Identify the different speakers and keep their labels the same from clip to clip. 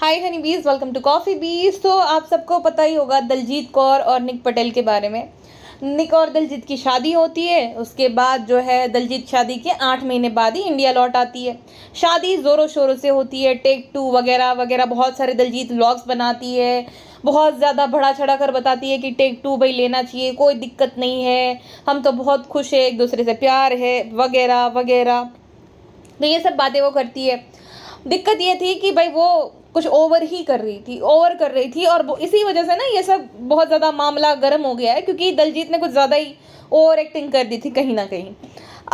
Speaker 1: हाय हनी बीज, welcome to coffee बीज। तो आप सबको पता ही होगा दलजीत कौर और निक पटेल के बारे में। निक और दलजीत की शादी होती है, उसके बाद जो है दलजीत शादी के 8 महीने बाद ही इंडिया लौट आती है। शादी ज़ोरों शोरों से होती है, टेक 2 वगैरह वगैरह, बहुत सारे दलजीत व्लॉग्स बनाती है, बहुत ज़्यादा बढ़ा चढ़ा कर बताती है कि टेक 2 भाई लेना चाहिए, कोई दिक्कत नहीं है, हम तो बहुत खुश है, एक दूसरे से प्यार है वगैरह वगैरह। तो ये सब बातें वो करती है। दिक्कत ये थी कि भाई वो कुछ ओवर कर रही थी और इसी वजह से ना ये सब बहुत ज़्यादा मामला गर्म हो गया है, क्योंकि दलजीत ने कुछ ज़्यादा ही ओवर एक्टिंग कर दी थी कहीं ना कहीं।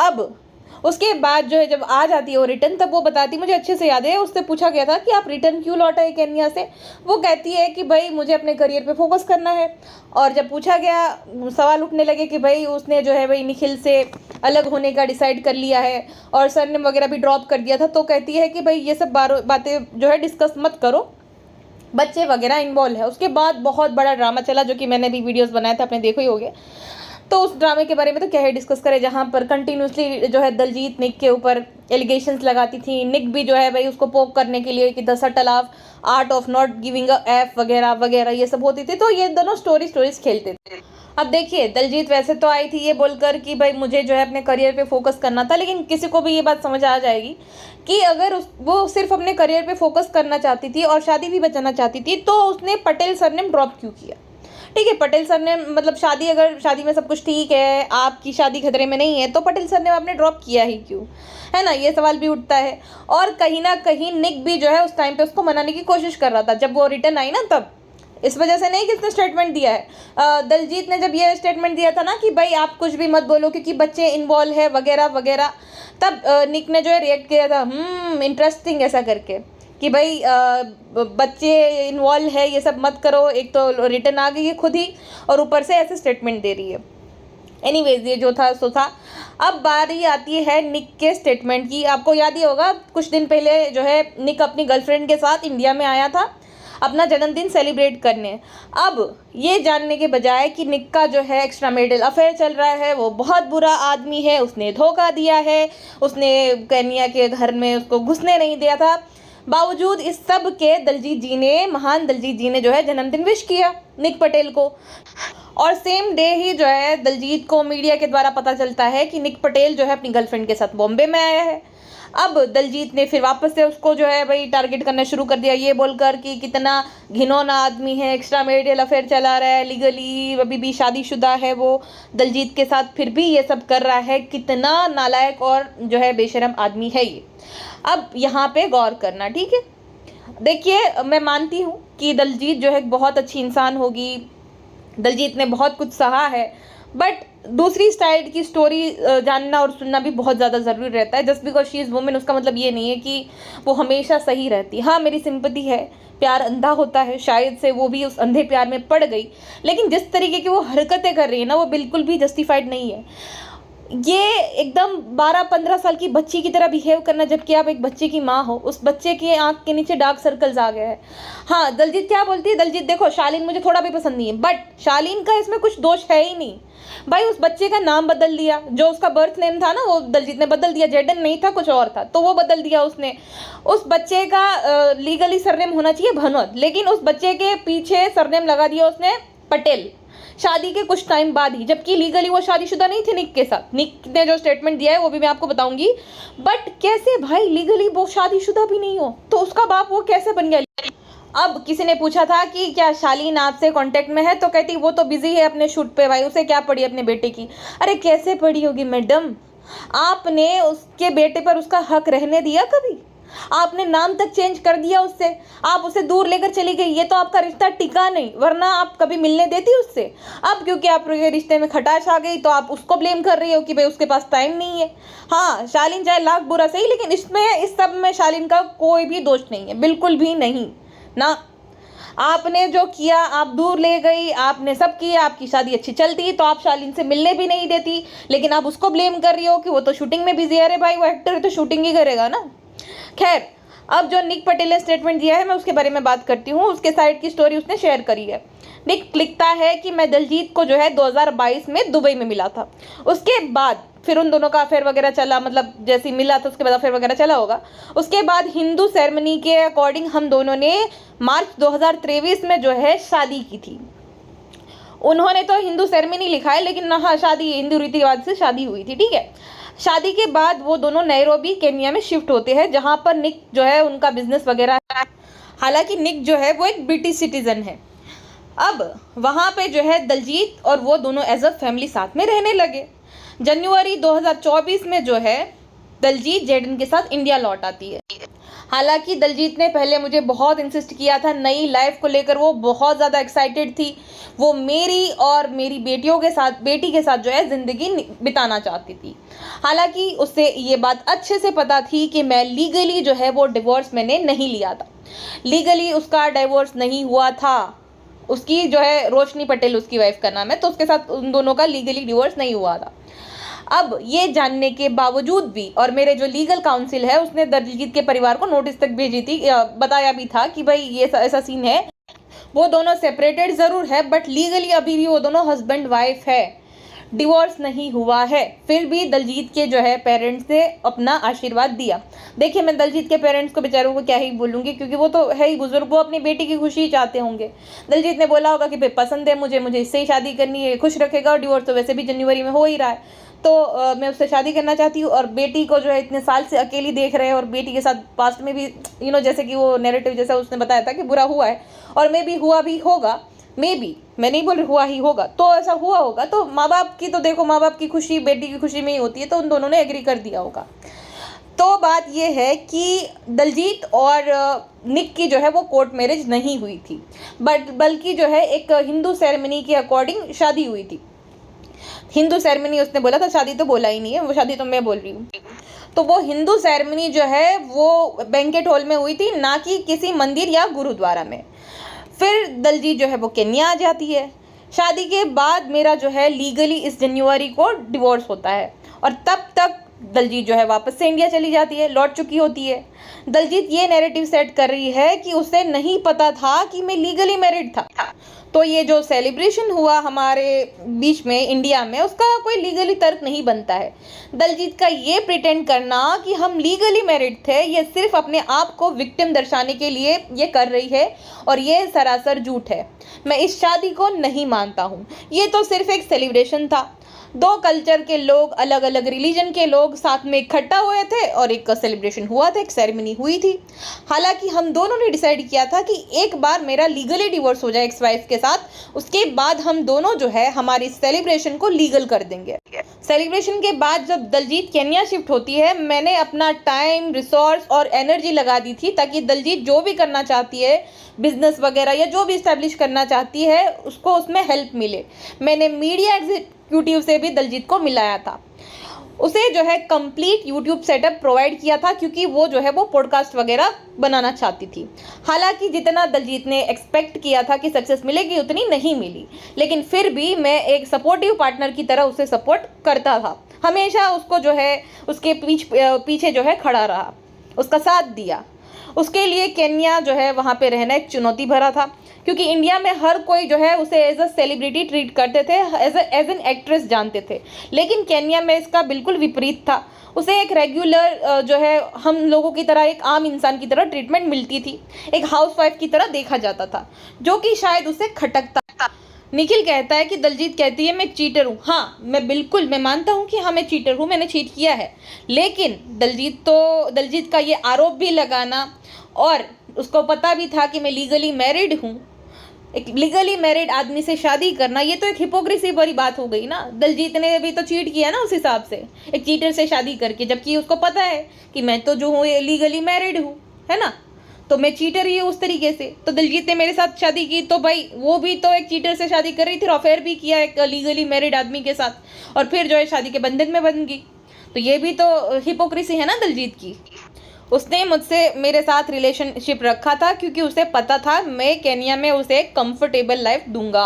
Speaker 1: अब उसके बाद जो है जब आ जाती है वो रिटर्न, तब वो बताती, मुझे अच्छे से याद है, उससे पूछा गया था कि आप रिटर्न क्यों लौटा है केन्या से। वो कहती है कि भाई मुझे अपने करियर पे फोकस करना है। और जब पूछा गया, सवाल उठने लगे कि भाई उसने जो है भाई निखिल से अलग होने का डिसाइड कर लिया है और सरनेम वगैरह भी ड्रॉप कर दिया था, तो कहती है कि भाई ये सब बातें जो है डिस्कस मत करो, बच्चे वगैरह इन्वॉल्व है। उसके बाद बहुत बड़ा ड्रामा चला, जो कि मैंने भी वीडियोस बनाए थे, आपने देखो ही होंगे। तो उस ड्रामे के बारे में तो क्या है डिस्कस करें, जहाँ पर कंटिन्यूसली जो है दलजीत निक के ऊपर एलिगेशंस लगाती थी। निक भी जो है भाई उसको पोक करने के लिए कि the subtle of art of not giving a F वगैरह वगैरह ये सब होती थी। तो ये दोनों स्टोरीज खेलते थे। अब देखिए, दलजीत वैसे तो आई थी ये बोलकर कि भाई मुझे जो है अपने करियर पे फोकस करना था, लेकिन किसी को भी ये बात समझ आ जाएगी कि अगर वो सिर्फ अपने करियर पे फोकस करना चाहती थी और शादी भी बचाना चाहती थी, तो उसने पटेल सरनेम ड्रॉप क्यों किया। ठीक है, पटेल सर ने मतलब अगर शादी में सब कुछ ठीक है, आपकी शादी खतरे में नहीं है, तो पटेल सर ने आपने ड्रॉप किया ही क्यों, है ना, ये सवाल भी उठता है। और कहीं ना कहीं निक भी जो है उस टाइम पे उसको मनाने की कोशिश कर रहा था जब वो रिटर्न आई ना, तब इस वजह से नहीं कि उसने स्टेटमेंट दिया है। दलजीत ने जब ये स्टेटमेंट दिया था ना कि भाई आप कुछ भी मत बोलो क्योंकि बच्चे इन्वॉल्व है वगैरह वगैरह, तब निक ने जो है रिएक्ट किया था इंटरेस्टिंग ऐसा करके कि भाई बच्चे इन्वॉल्व है, ये सब मत करो। एक तो रिटर्न आ गई है खुद ही और ऊपर से ऐसे स्टेटमेंट दे रही है। एनीवेज, ये जो था सो था। अब बारी आती है निक के स्टेटमेंट की। आपको याद ही होगा, कुछ दिन पहले जो है निक अपनी गर्लफ्रेंड के साथ इंडिया में आया था अपना जन्मदिन सेलिब्रेट करने। अब ये जानने के बजाय कि निक का जो है एक्स्ट्रा मैरिटल अफेयर चल रहा है, वो बहुत बुरा आदमी है, उसने धोखा दिया है, उसने केन्या के घर में उसको घुसने नहीं दिया था, बावजूद इस सब के महान दलजीत जी ने जो है जन्मदिन विश किया निक पटेल को। और सेम डे ही जो है दलजीत को मीडिया के द्वारा पता चलता है कि निक पटेल जो है अपनी गर्लफ्रेंड के साथ बॉम्बे में आया है। अब दलजीत ने फिर वापस से उसको जो है भाई टारगेट करना शुरू कर दिया, ये बोलकर कि कितना घिनौना आदमी है, एक्स्ट्रा मैरिटल अफेयर चला रहा है, लीगली अभी भी शादीशुदा है वो दलजीत के साथ, फिर भी ये सब कर रहा है, कितना नालायक और जो है बेशरम आदमी है ये। अब यहाँ पे गौर करना, ठीक है। देखिए, मैं मानती हूँ कि दलजीत जो है बहुत अच्छी इंसान होगी, दलजीत ने बहुत कुछ सहा है, बट दूसरी साइड की स्टोरी जानना और सुनना भी बहुत ज़्यादा ज़रूरी रहता है। Just because she is women उसका मतलब ये नहीं है कि वो हमेशा सही रहती। हाँ, मेरी सिंपैथी है, प्यार अंधा होता है, शायद से वो भी उस अंधे प्यार में पड़ गई, लेकिन जिस तरीके की वो हरकतें कर रही है ना, वो बिल्कुल भी जस्टिफाइड नहीं है। ये एकदम 12-15 साल की बच्ची की तरह बिहेव करना, जबकि आप एक बच्चे की माँ हो। उस बच्चे के आंख के नीचे डार्क सर्कल्स आ गए हैं। हाँ, दलजीत क्या बोलती है, दलजीत देखो शालीन मुझे थोड़ा भी पसंद नहीं है, बट शालीन का इसमें कुछ दोष है ही नहीं। भाई उस बच्चे का नाम बदल दिया, जो उसका बर्थ नेम था ना वो दलजीत ने बदल दिया, जेडन नहीं था कुछ और था, तो वो बदल दिया उसने। उस बच्चे का लीगली सरनेम होना चाहिए भनोत, लेकिन उस बच्चे के पीछे सरनेम लगा दिया उसने पटेल, शादी के कुछ टाइम बाद ही, जबकि लीगली वो शादीशुदा नहीं थी निक के साथ। निक ने जो स्टेटमेंट दिया है वो भी मैं आपको बताऊंगी, बट कैसे भाई लीगली वो शादीशुदा भी नहीं हो तो उसका बाप वो कैसे बन गया। अब किसी ने पूछा था कि क्या शालीन आपसे कांटेक्ट में है, तो कहती वो तो बिजी है अपने शूट पे, भाई उसे क्या पड़ी अपने बेटे की। अरे कैसे पड़ी होगी मैडम, आपने उसके बेटे पर उसका हक रहने दिया कभी? आपने नाम तक चेंज कर दिया उससे, आप उसे दूर लेकर चली गई, ये तो आपका रिश्ता टिका नहीं, वरना आप कभी मिलने देती उससे। अब क्योंकि आपके रिश्ते में खटाश आ गई तो आप उसको ब्लेम कर रही हो कि भाई उसके पास टाइम नहीं है। हाँ, शालीन चाहे लाख बुरा सही, लेकिन इस सब में शालीन का कोई भी दोष नहीं है, बिल्कुल भी नहीं ना। आपने जो किया, आप दूर ले गई, आपने सब किया, आपकी शादी अच्छी चलती तो आप शालीन से मिलने भी नहीं देती, लेकिन आप उसको ब्लेम कर रही हो कि वो तो शूटिंग में बिजी है। अरे भाई वो एक्टर है तो शूटिंग ही करेगा ना। खैर, अब जो निक पटेल ने स्टेटमेंट दिया है मैं उसके बारे में बात करती हूँ। उसके साइड की स्टोरी उसने शेयर करी है। निक लिखता है कि मैं दलजीत को जो है 2022 में दुबई में मिला था, उसके बाद फिर उन दोनों का अफेयर वगैरह चला, मतलब जैसे मिला तो उसके बाद अफेयर वगैरह चला होगा। उसके बाद हिंदू सेरेमनी के अकॉर्डिंग हम दोनों ने मार्च 2023 में जो है शादी की थी। उन्होंने तो हिंदू सेरेमनी लिखा है, लेकिन हाँ शादी हिंदू रीति रिवाज से शादी हुई थी, ठीक है। शादी के बाद वो दोनों नैरोबी केन्या में शिफ्ट होते हैं, जहाँ पर निक जो है उनका बिजनेस वगैरह है। हालांकि निक जो है वो एक ब्रिटिश सिटीजन है। अब वहाँ पे जो है दलजीत और वो दोनों एज अ फैमिली साथ में रहने लगे। जनवरी 2024 में जो है दलजीत जेडन के साथ इंडिया लौट आती है। हालांकि दलजीत ने पहले मुझे बहुत इंसिस्ट किया था, नई लाइफ को लेकर वो बहुत ज़्यादा एक्साइटेड थी। वो मेरी और मेरी बेटी के साथ जो है ज़िंदगी बिताना चाहती थी। हालांकि उससे ये बात अच्छे से पता थी कि मैं लीगली जो है वो डिवोर्स मैंने नहीं लिया था, लीगली उसका डिवोर्स नहीं हुआ था। उसकी जो है रोशनी पटेल उसकी वाइफ का नाम है, तो उसके साथ उन दोनों का लीगली डिवोर्स नहीं हुआ था। अब ये जानने के बावजूद भी, और मेरे जो लीगल काउंसिल है उसने दलजीत के परिवार को नोटिस तक भेजी थी, बताया भी था कि भाई ये ऐसा सीन है, वो दोनों सेपरेटेड ज़रूर है बट लीगली अभी भी वो दोनों हस्बैंड वाइफ है, डिवोर्स नहीं हुआ है। फिर भी दलजीत के जो है पेरेंट्स ने अपना आशीर्वाद दिया। देखिए मैं दलजीत के पेरेंट्स को बेचारों को क्या ही बोलूँगी, क्योंकि वो तो है ही बुजुर्ग, वो अपनी बेटी की खुशी चाहते होंगे। दलजीत ने बोला होगा कि भाई पसंद है मुझे इससे ही शादी करनी है, खुश रखेगा, और डिवोर्स तो वैसे भी जनवरी में हो ही रहा है, तो मैं उससे शादी करना चाहती हूँ। और बेटी को जो है इतने साल से अकेली देख रहे हैं, और बेटी के साथ पास्ट में भी जैसे कि वो नैरेटिव जैसा उसने बताया था कि बुरा हुआ है, और मे भी हुआ भी होगा, मे बी, मैं नहीं बोल रही हुआ ही होगा, तो ऐसा हुआ होगा। तो माँ बाप की तो देखो, माँ बाप की खुशी बेटी की खुशी में ही होती है, तो उन दोनों ने एग्री कर दिया होगा। तो बात ये है कि दलजीत और निक की जो है वो कोर्ट मैरिज नहीं हुई थी, बल्कि जो है एक हिंदू सेरेमनी के अकॉर्डिंग शादी हुई थी। हिंदू सेरेमनी उसने बोला था, शादी तो बोला ही नहीं है, वो शादी तो मैं बोल रही हूँ। तो वो हिंदू सेरेमनी जो है वो बैंकेट हॉल में हुई थी, ना कि किसी मंदिर या गुरुद्वारा में। फिर दलजीत जो है वो केन्या आ जाती है। शादी के बाद मेरा जो है लीगली इस जनवरी को डिवोर्स होता है, और तब तक दलजीत जो है वापस से इंडिया चली जाती है, लौट चुकी होती है। दलजीत ये नैरेटिव सेट कर रही है कि उसे नहीं पता था कि मैं लीगली मैरिड था। तो ये जो सेलिब्रेशन हुआ हमारे बीच में इंडिया में, उसका कोई लीगली तर्क नहीं बनता है। दलजीत का ये प्रिटेंड करना कि हम लीगली मैरिड थे, ये सिर्फ अपने आप को विक्टिम दर्शाने के लिए ये कर रही है, और ये सरासर झूठ है। मैं इस शादी को नहीं मानता हूँ। ये तो सिर्फ एक सेलिब्रेशन था, दो कल्चर के लोग, अलग अलग रिलीजन के लोग साथ में इकट्ठा हुए थे, और एक सेलिब्रेशन हुआ था, एक सेरेमनी हुई थी। हालांकि हम दोनों ने डिसाइड किया था कि एक बार मेरा लीगली डिवोर्स हो जाए एक्स वाइफ के साथ, उसके बाद हम दोनों जो है हमारी सेलिब्रेशन को लीगल कर देंगे। सेलिब्रेशन के बाद जब दलजीत केन्या शिफ्ट होती है, मैंने अपना टाइम, रिसोर्स और एनर्जी लगा दी थी ताकि दलजीत जो भी करना चाहती है, बिजनेस वगैरह या जो भी इस्टेब्लिश करना चाहती है, उसको उसमें हेल्प मिले। मैंने मीडिया एग्जीक्यूटिव से भी दलजीत को मिलाया था, उसे जो है कंप्लीट यूट्यूब सेटअप प्रोवाइड किया था, क्योंकि वो जो है वो पॉडकास्ट वगैरह बनाना चाहती थी। हालांकि जितना दलजीत ने एक्सपेक्ट किया था कि सक्सेस मिलेगी, उतनी नहीं मिली, लेकिन फिर भी मैं एक सपोर्टिव पार्टनर की तरह उसे सपोर्ट करता था, हमेशा उसको जो है उसके पीछे जो है खड़ा रहा, उसका साथ दिया। उसके लिए केन्या जो है वहाँ पे रहना एक चुनौती भरा था, क्योंकि इंडिया में हर कोई जो है उसे एज अ सेलिब्रिटी ट्रीट करते थे, एज एन एक्ट्रेस जानते थे, लेकिन केन्या में इसका बिल्कुल विपरीत था। उसे एक रेगुलर जो है हम लोगों की तरह, एक आम इंसान की तरह ट्रीटमेंट मिलती थी, एक हाउसवाइफ की तरह देखा जाता था, जो कि शायद उसे खटकता था। निखिल कहता है कि दलजीत कहती है मैं चीटर हूँ। हाँ, मैं मानता हूँ कि हाँ मैं चीटर हूँ, मैंने चीट किया है, लेकिन दलजीत का ये आरोप भी लगाना, और उसको पता भी था कि मैं लीगली मैरिड हूँ, एक लीगली मैरिड आदमी से शादी करना, ये तो एक हिपोक्रेसी भरी बात हो गई ना। दलजीत ने भी तो चीट किया ना उस हिसाब से, एक चीटर से शादी करके, जबकि उसको पता है कि मैं तो जो हूँ लीगली मैरिड हूँ, है ना, तो मैं चीटर ही हूँ उस तरीके से। तो दलजीत ने मेरे साथ शादी की, तो भाई वो भी तो एक चीटर से शादी कर रही थी, अफेयर भी किया एक लीगली मैरिड आदमी के साथ, और फिर जो है शादी के बंधन में बन गई। तो ये भी तो हिपोक्रेसी है ना दलजीत की। उसने मुझसे मेरे साथ रिलेशनशिप रखा था क्योंकि उसे पता था मैं केन्या में उसे एक कंफर्टेबल लाइफ दूंगा।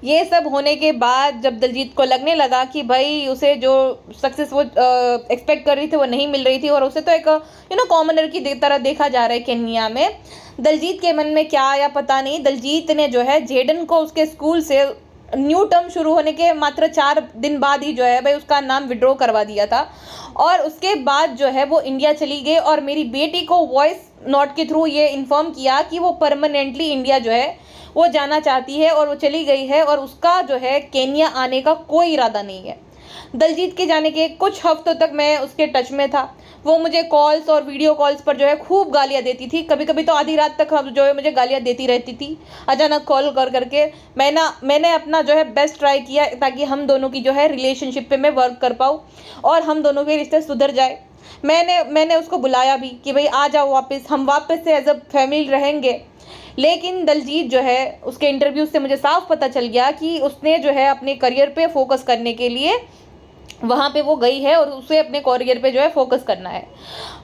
Speaker 1: ये सब होने के बाद जब दलजीत को लगने लगा कि भाई उसे जो सक्सेस वो एक्सपेक्ट कर रही थी वो नहीं मिल रही थी, और उसे तो एक कॉमनर की तरह देखा जा रहा है केन्या में, दलजीत के मन में क्या आया पता नहीं। दलजीत ने जो है जेडन को उसके स्कूल से न्यू टर्म शुरू होने के मात्र 4 दिन बाद ही जो है भाई उसका नाम विड्रॉ करवा दिया था। और उसके बाद जो है वो इंडिया चली गई और मेरी बेटी को वॉइस नोट के थ्रू ये इन्फॉर्म किया कि वो परमानेंटली इंडिया जो है वो जाना चाहती है और वो चली गई है और उसका जो है केन्या आने का कोई इरादा नहीं है। दलजीत के जाने के कुछ हफ्तों तक मैं उसके टच में था। वो मुझे कॉल्स और वीडियो कॉल्स पर जो है खूब गालियाँ देती थी, कभी कभी तो आधी रात तक जो है मुझे गालियाँ देती रहती थी अचानक कॉल कर करके। मैंने अपना जो है बेस्ट ट्राई किया ताकि हम दोनों की जो है रिलेशनशिप पे मैं वर्क कर पाऊँ और हम दोनों के रिश्ते सुधर जाए। मैंने उसको बुलाया भी कि भाई आ जाओ वापस, हम वापस से एज अ फैमिली रहेंगे। लेकिन दलजीत जो है उसके इंटरव्यू से मुझे साफ पता चल गया कि उसने जो है अपने करियर पे फोकस करने के लिए वहाँ पे वो गई है और उसे अपने करियर पे जो है फोकस करना है।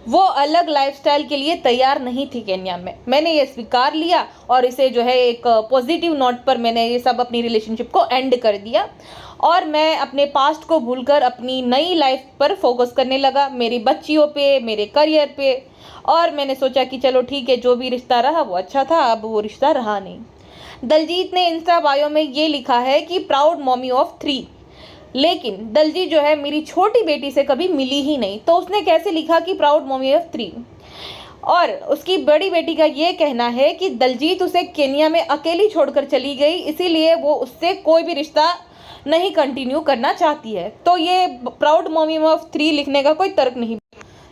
Speaker 1: वो अलग लाइफस्टाइल के लिए तैयार नहीं थी केन्या में। मैंने ये स्वीकार लिया और इसे जो है एक पॉजिटिव नोट पर मैंने ये सब अपनी रिलेशनशिप को एंड कर दिया और मैं अपने पास्ट को भूलकर अपनी नई लाइफ पर फोकस करने लगा, मेरी बच्चियों पे, मेरे करियर पे। और मैंने सोचा कि चलो ठीक है, जो भी रिश्ता रहा वो अच्छा था, अब वो रिश्ता रहा नहीं। दलजीत ने इंस्टा बायो में ये लिखा है कि प्राउड मॉमी ऑफ 3, लेकिन दलजीत जो है मेरी छोटी बेटी से कभी मिली ही नहीं, तो उसने कैसे लिखा कि प्राउड मॉमी ऑफ 3। और उसकी बड़ी बेटी का ये कहना है कि दलजीत उसे केन्या में अकेली छोड़कर चली गई, इसीलिए वो उससे कोई भी रिश्ता नहीं कंटिन्यू करना चाहती है। तो ये प्राउड मॉमी ऑफ 3 लिखने का कोई तर्क नहीं।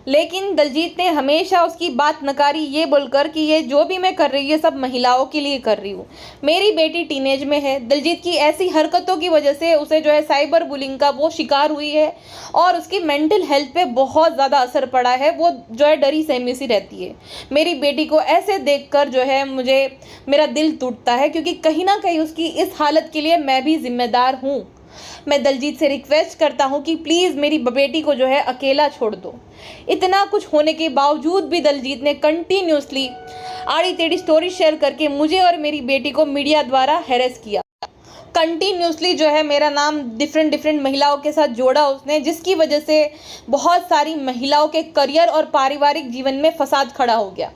Speaker 1: लेकिन दलजीत ने हमेशा उसकी बात नकारी ये बोलकर कि ये जो भी मैं कर रही हूँ ये सब महिलाओं के लिए कर रही हूँ। मेरी बेटी टीनेज में है। दलजीत की ऐसी हरकतों की वजह से उसे जो है साइबर बुलिंग का वो शिकार हुई है और उसकी मेंटल हेल्थ पे बहुत ज़्यादा असर पड़ा है। वो जो है डरी सहमी सी रहती है। मेरी बेटी को ऐसे देखकर जो है मेरा दिल टूटता है, क्योंकि कहीं ना कहीं उसकी इस हालत के लिए मैं भी जिम्मेदार हूँ। मैं दलजीत से रिक्वेस्ट करता हूँ कि प्लीज़ मेरी बेटी को जो है अकेला छोड़ दो। इतना कुछ होने के बावजूद भी दलजीत ने कंटिन्यूसली आड़ी टेढ़ी स्टोरी शेयर करके मुझे और मेरी बेटी को मीडिया द्वारा हैरेस किया। कंटिन्यूसली जो है मेरा नाम डिफरेंट महिलाओं के साथ जोड़ा उसने, जिसकी वजह से बहुत सारी महिलाओं के करियर और पारिवारिक जीवन में फसाद खड़ा हो गया।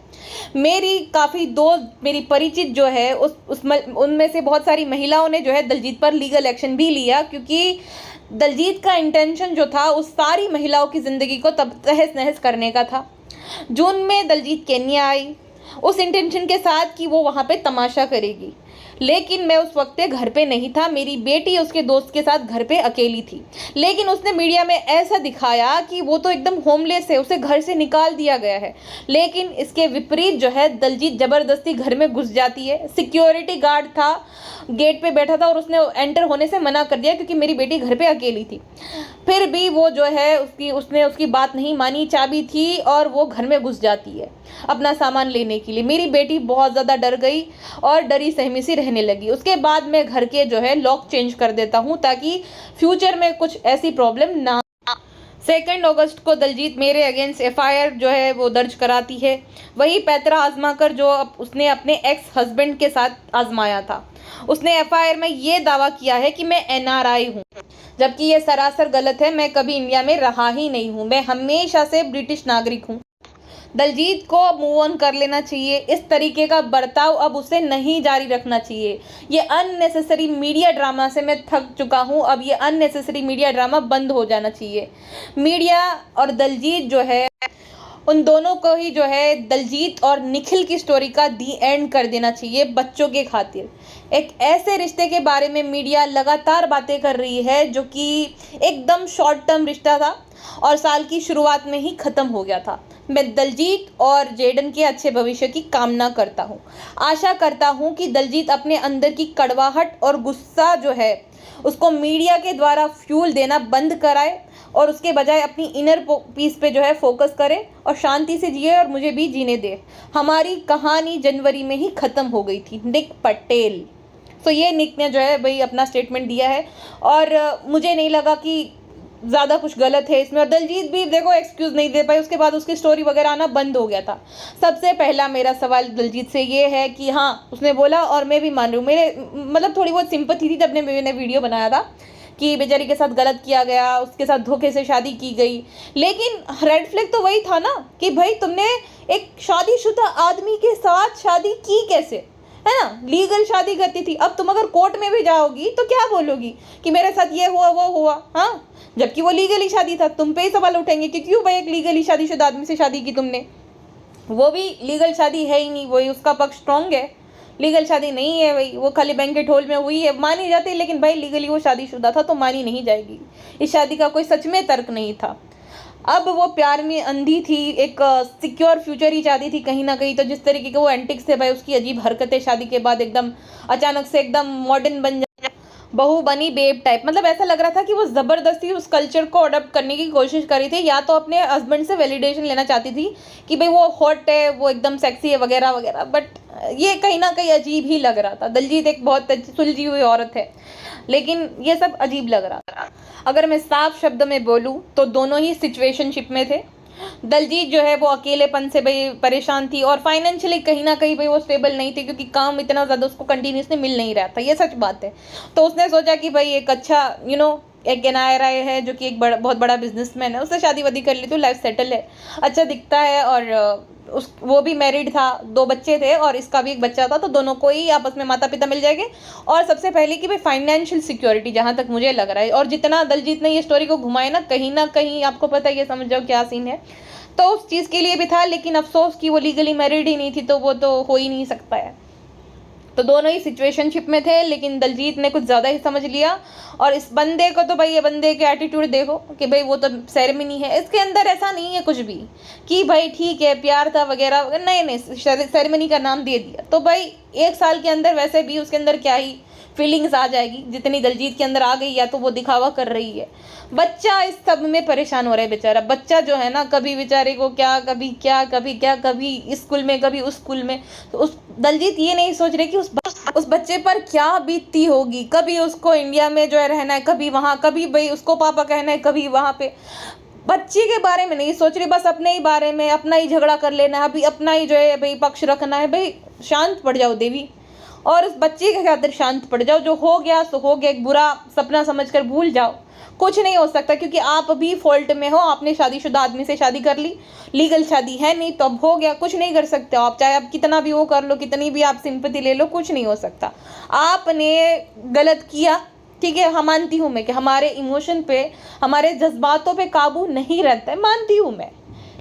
Speaker 1: मेरी काफ़ी दोस्त, मेरी परिचित जो है उनमें से बहुत सारी महिलाओं ने जो है दलजीत पर लीगल एक्शन भी लिया, क्योंकि दलजीत का इंटेंशन जो था उस सारी महिलाओं की ज़िंदगी को तब तहस नहस करने का था। जून में दलजीत केन्या आई उस इंटेंशन के साथ कि वो वहाँ पे तमाशा करेगी, लेकिन मैं उस वक्त घर पे नहीं था। मेरी बेटी उसके दोस्त के साथ घर पे अकेली थी, लेकिन उसने मीडिया में ऐसा दिखाया कि वो तो एकदम होमलेस है, उसे घर से निकाल दिया गया है। लेकिन इसके विपरीत जो है दलजीत ज़बरदस्ती घर में घुस जाती है। सिक्योरिटी गार्ड था, गेट पे बैठा था और उसने एंटर होने से मना कर दिया क्योंकि मेरी बेटी घर पे अकेली थी। फिर भी वो जो है उसने उसकी बात नहीं मानी, चाबी थी और वो घर में घुस जाती है अपना सामान लेने के लिए। मेरी बेटी बहुत ज़्यादा डर गई और डरी सहमी सी रहने लगी। उसके बाद मैं घर के जो है लॉक चेंज कर देता हूँ ताकि फ्यूचर में कुछ ऐसी प्रॉब्लम ना। 2 अगस्त को दलजीत मेरे अगेंस्ट FIR जो है वो दर्ज कराती है। वही पैतरा आजमा कर जो उसने अपने एक्स हस्बैंड के साथ आजमाया था। उसने FIR में ये दावा किया है कि मैं NRI हूँ, जबकि ये सरासर गलत है। मैं कभी इंडिया में रहा ही नहीं हूँ, मैं हमेशा से ब्रिटिश नागरिक हूँ। दलजीत को मूव ऑन कर लेना चाहिए। इस तरीके का बर्ताव अब उसे नहीं जारी रखना चाहिए। ये अननेसेसरी मीडिया ड्रामा से मैं थक चुका हूँ। अब ये अननेसेसरी मीडिया ड्रामा बंद हो जाना चाहिए। मीडिया और दलजीत जो है उन दोनों को ही जो है दलजीत और निखिल की स्टोरी का दी एंड कर देना चाहिए बच्चों के खातिर। एक ऐसे रिश्ते के बारे में मीडिया लगातार बातें कर रही है जो कि एकदम शॉर्ट टर्म रिश्ता था और साल की शुरुआत में ही ख़त्म हो गया था। मैं दलजीत और जेडन के अच्छे भविष्य की कामना करता हूँ। आशा करता हूँ कि दलजीत अपने अंदर की कड़वाहट और गुस्सा जो है उसको मीडिया के द्वारा फ्यूल देना बंद कराए और उसके बजाय अपनी इनर पीस पे जो है फोकस करे और शांति से जिए और मुझे भी जीने दे। हमारी कहानी जनवरी में ही ख़त्म हो गई थी। निक पटेल। तो ये निक ने जो है भाई अपना स्टेटमेंट दिया है और मुझे नहीं लगा कि ज़्यादा कुछ गलत है इसमें। और दलजीत भी देखो एक्सक्यूज़ नहीं दे पाई, उसके बाद उसकी स्टोरी वगैरह आना बंद हो गया था। सबसे पहला मेरा सवाल दलजीत से ये है कि हाँ, उसने बोला और मैं भी मान रही हूँ, मेरे मतलब थोड़ी बहुत सिंपैथी थी जब मैंने वीडियो बनाया था कि बेचारी के साथ गलत किया गया, उसके साथ धोखे से शादी की गई। लेकिन रेड फ्लैग तो वही था ना कि भाई तुमने एक शादीशुदा आदमी के साथ शादी की कैसे। है ना, लीगल शादी करती थी। अब तुम अगर कोर्ट में भी जाओगी तो क्या बोलोगी कि मेरे साथ ये हुआ वो हुआ, हाँ, जबकि वो लीगली शादी था। तुम पे ही सवाल उठेंगे कि क्यों भाई एक लीगली शादीशुदा आदमी से शादी की तुमने, वो भी लीगल शादी है ही नहीं, वही उसका पक्ष स्ट्रॉन्ग है, लीगल शादी नहीं है भाई, वो खाली बैंकेट हॉल में हुई है, मानी जाती है, लेकिन भाई लीगली वो शादीशुदा था तो मानी नहीं जाएगी। इस शादी का कोई सच में तर्क नहीं था। अब वो प्यार में अंधी थी, एक सिक्योर फ्यूचर ही चाहती थी कहीं ना कहीं। तो जिस तरीके के वो एंटिक्स थे भाई, उसकी अजीब हरकतें शादी के बाद एकदम अचानक से एकदम मॉडर्न बन जा, बहू बनी बेब टाइप, मतलब ऐसा लग रहा था कि वो ज़बरदस्ती उस कल्चर को अडॉप्ट करने की कोशिश करी थी, या तो अपने हस्बैंड से वैलिडेशन लेना चाहती थी कि भाई वो हॉट है, वो एकदम सेक्सी है वगैरह वगैरह। बट ये कहीं ना कहीं अजीब ही लग रहा था। दलजीत एक बहुत सुलझी हुई औरत है, लेकिन ये सब अजीब लग रहा था। अगर मैं साफ शब्द में बोलूँ तो दोनों ही सिचुएशनशिप में थे। दलजीत जो है वो अकेलेपन से भाई परेशान थी, और फाइनेंशियली कहीं ना कहीं भाई वो स्टेबल नहीं थी, क्योंकि काम इतना ज़्यादा उसको कंटिन्यूसली मिल नहीं रहा था, ये सच बात है। तो उसने सोचा कि भाई एक अच्छा एक एनआरआई है जो कि एक बहुत बड़ा बिजनेसमैन है, उससे शादी वादी कर ली तो लाइफ सेटल है, अच्छा दिखता है, और वो भी मैरिड था, 2 बच्चे थे और इसका भी एक बच्चा था, तो दोनों को ही आपस में माता पिता मिल जाएंगे। और सबसे पहले कि भाई फाइनेंशियल सिक्योरिटी, जहाँ तक मुझे लग रहा है, और जितना दलजीत ने ये स्टोरी को घुमाया ना कहीं आपको पता है, ये समझ जाओ क्या सीन है, तो उस चीज़ के लिए भी था। लेकिन अफसोस कि वो लीगली मैरिड ही नहीं थी, तो वो तो हो ही नहीं सकता है। तो दोनों ही सिचुएशनशिप में थे, लेकिन दलजीत ने कुछ ज़्यादा ही समझ लिया। और इस बंदे को तो भाई, ये बंदे के एटीट्यूड देखो कि भाई वो तो सेरेमनी है, इसके अंदर ऐसा नहीं है कुछ भी कि भाई ठीक है प्यार था वगैरह, नहीं, सेरेमनी का नाम दे दिया। तो भाई 1 साल के अंदर वैसे भी उसके अंदर क्या ही फीलिंग्स आ जाएगी जितनी दलजीत के अंदर आ गई, या तो वो दिखावा कर रही है। बच्चा इस सब में परेशान हो रहा है बेचारा, बच्चा जो है ना, कभी बेचारे को क्या, कभी क्या, कभी क्या, कभी इस स्कूल में, कभी उस स्कूल में। तो उस दलजीत ये नहीं सोच रहे कि उस बच्चे पर क्या बीतती होगी, कभी उसको इंडिया में जो है रहना है, कभी वहाँ, कभी भाई उसको पापा कहना है, कभी वहाँ पे। बच्चे के बारे में नहीं सोच रही, बस अपने ही बारे में, अपना ही झगड़ा कर लेना है, अभी अपना ही जो है भाई पक्ष रखना है। भाई शांत पड़ जाओ देवी, और उस बच्चे के खातिर शांत पड़ जाओ। जो हो गया सो हो गया, एक बुरा सपना समझकर भूल जाओ, कुछ नहीं हो सकता, क्योंकि आप भी फॉल्ट में हो, आपने शादीशुदा आदमी से शादी कर ली, लीगल शादी है नहीं, तो अब हो गया, कुछ नहीं कर सकते हो आप, चाहे आप कितना भी वो कर लो, कितनी भी आप सिंपैथी ले लो, कुछ नहीं हो सकता। आपने गलत किया, ठीक है, हम मानती हूँ मैं कि हमारे इमोशन पे, हमारे जज्बातों पे काबू नहीं रहता है, मानती हूँ मैं,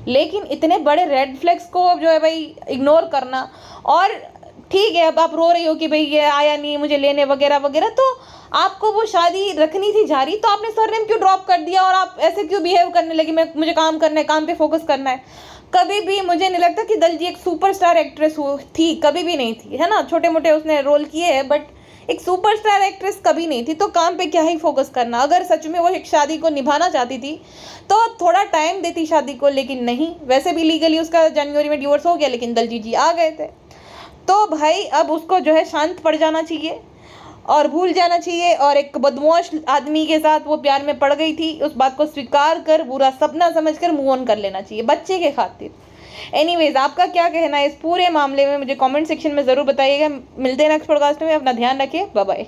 Speaker 1: लेकिन इतने बड़े रेड फ्लैग्स को जो है भाई इग्नोर करना, और ठीक है अब आप रो रही हो कि भाई ये आया नहीं मुझे लेने वगैरह वगैरह, तो आपको वो शादी रखनी थी जारी, तो आपने सरनेम क्यों ड्रॉप कर दिया, और आप ऐसे क्यों बिहेव करने लगी, मुझे काम करना है, काम पे फोकस करना है। कभी भी मुझे नहीं लगता कि दलजीत एक सुपरस्टार एक्ट्रेस थी, कभी भी नहीं थी, है ना, छोटे मोटे उसने रोल किए हैं, बट एक सुपरस्टार एक्ट्रेस कभी नहीं थी। तो काम पे क्या ही फोकस करना, अगर सच में वो एक शादी को निभाना चाहती थी तो थोड़ा टाइम देती शादी को, लेकिन नहीं। वैसे भी लीगली उसका जनवरी में डिवोर्स हो गया, लेकिन दलजीत जी आ गए थे। तो भाई अब उसको जो है शांत पड़ जाना चाहिए और भूल जाना चाहिए, और एक बदमाश आदमी के साथ वो प्यार में पड़ गई थी, उस बात को स्वीकार कर, बुरा सपना समझकर मूव ऑन कर लेना चाहिए बच्चे के खातिर। एनीवेज, आपका क्या कहना है इस पूरे मामले में, मुझे कमेंट सेक्शन में ज़रूर बताइएगा। मिलते हैं नेक्स्ट पॉडकास्ट में, अपना ध्यान रखिए, बाय बाय।